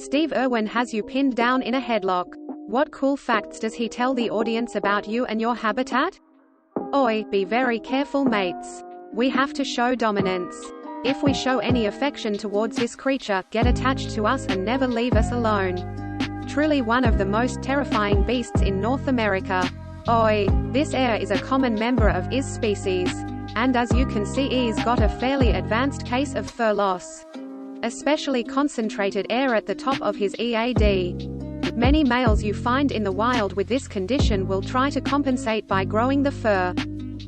Steve Irwin has you pinned down in a headlock. What cool facts does he tell the audience about you and your habitat? Oi, be very careful mates. We have to show dominance. If we show any affection towards this creature, get attached to us and never leave us alone. Truly one of the most terrifying beasts in North America. Oi, this air is a common member of his species. And as you can see, he's got a fairly advanced case of fur loss. Especially concentrated air at the top of his EAD. Many males you find in the wild with this condition will try to compensate by growing the fur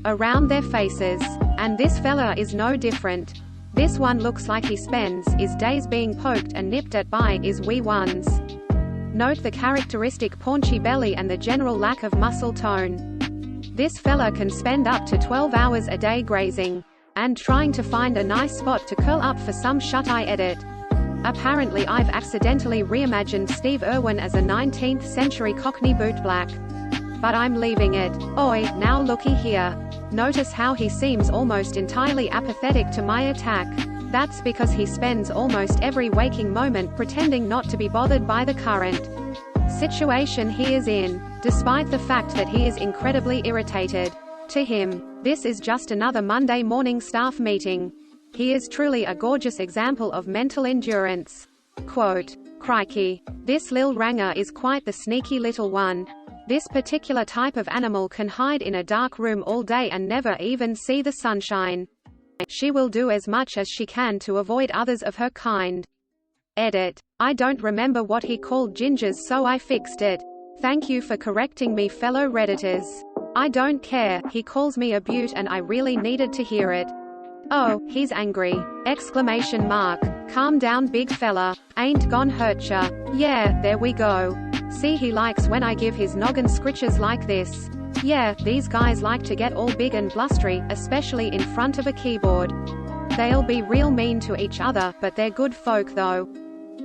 around their faces. And this fella is no different. This one looks like he spends his days being poked and nipped at by his wee ones. Note the characteristic paunchy belly and the general lack of muscle tone. This fella can spend up to 12 hours a day grazing and trying to find a nice spot to curl up for some shut-eye edit. Apparently I've accidentally reimagined Steve Irwin as a 19th century Cockney bootblack. But I'm leaving it. Oi, now looky here. Notice how he seems almost entirely apathetic to my attack. That's because he spends almost every waking moment pretending not to be bothered by the current situation he is in, despite the fact that he is incredibly irritated. To him, this is just another Monday morning staff meeting. He is truly a gorgeous example of mental endurance. Quote, "Crikey. This lil ranger is quite the sneaky little one. This particular type of animal can hide in a dark room all day and never even see the sunshine. She will do as much as she can to avoid others of her kind." Edit. I don't remember what he called gingers, so I fixed it. Thank you for correcting me, fellow Redditors. I don't care, he calls me a beaut and I really needed to hear it. Oh, he's angry! Exclamation mark. Calm down, big fella. Ain't gon' hurt ya. Yeah, there we go. See, he likes when I give his noggin scritches like this. Yeah, these guys like to get all big and blustery, especially in front of a keyboard. They'll be real mean to each other, but they're good folk though.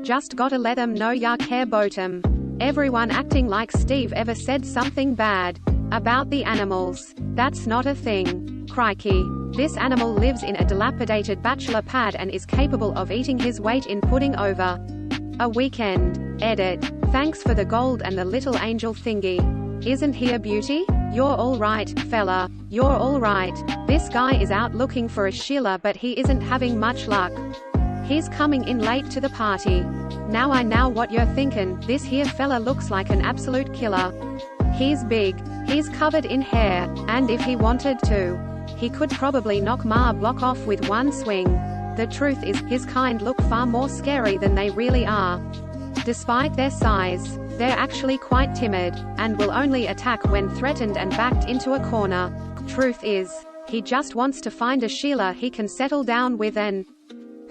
Just gotta let them know ya care bout 'em. Everyone acting like Steve ever said something bad about the animals. That's not a thing. Crikey. This animal lives in a dilapidated bachelor pad and is capable of eating his weight in pudding over a weekend. Edit. Thanks for the gold and the little angel thingy. Isn't he a beauty? You're all right, fella. You're all right. This guy is out looking for a Sheila, but he isn't having much luck. He's coming in late to the party. Now I know what you're thinking, this here fella looks like an absolute killer. He's big. He's covered in hair, and if he wanted to, he could probably knock my block off with one swing. The truth is, his kind look far more scary than they really are. Despite their size, they're actually quite timid, and will only attack when threatened and backed into a corner. Truth is, he just wants to find a Sheila he can settle down with and,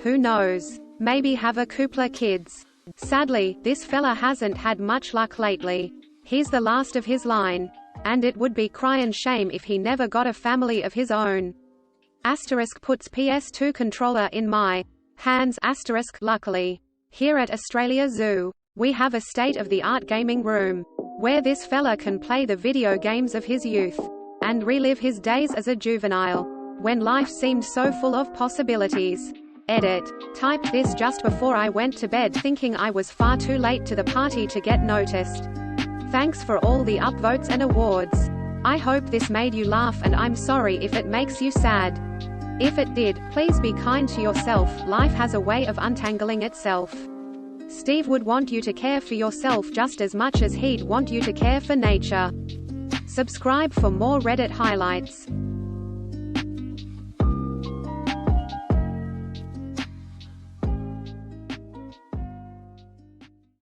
who knows, maybe have a coupla kids. Sadly, this fella hasn't had much luck lately. He's the last of his line, and it would be cryin' shame if he never got a family of his own. Asterisk puts PS2 controller in my hands. Asterisk. Luckily, here at Australia Zoo, we have a state-of-the-art gaming room, where this fella can play the video games of his youth, and relive his days as a juvenile, when life seemed so full of possibilities. Edit. Typed this just before I went to bed thinking I was far too late to the party to get noticed. Thanks for all the upvotes and awards. I hope this made you laugh, and I'm sorry if it makes you sad. If it did, please be kind to yourself. Life has a way of untangling itself. Steve would want you to care for yourself just as much as he'd want you to care for nature. Subscribe for more Reddit highlights.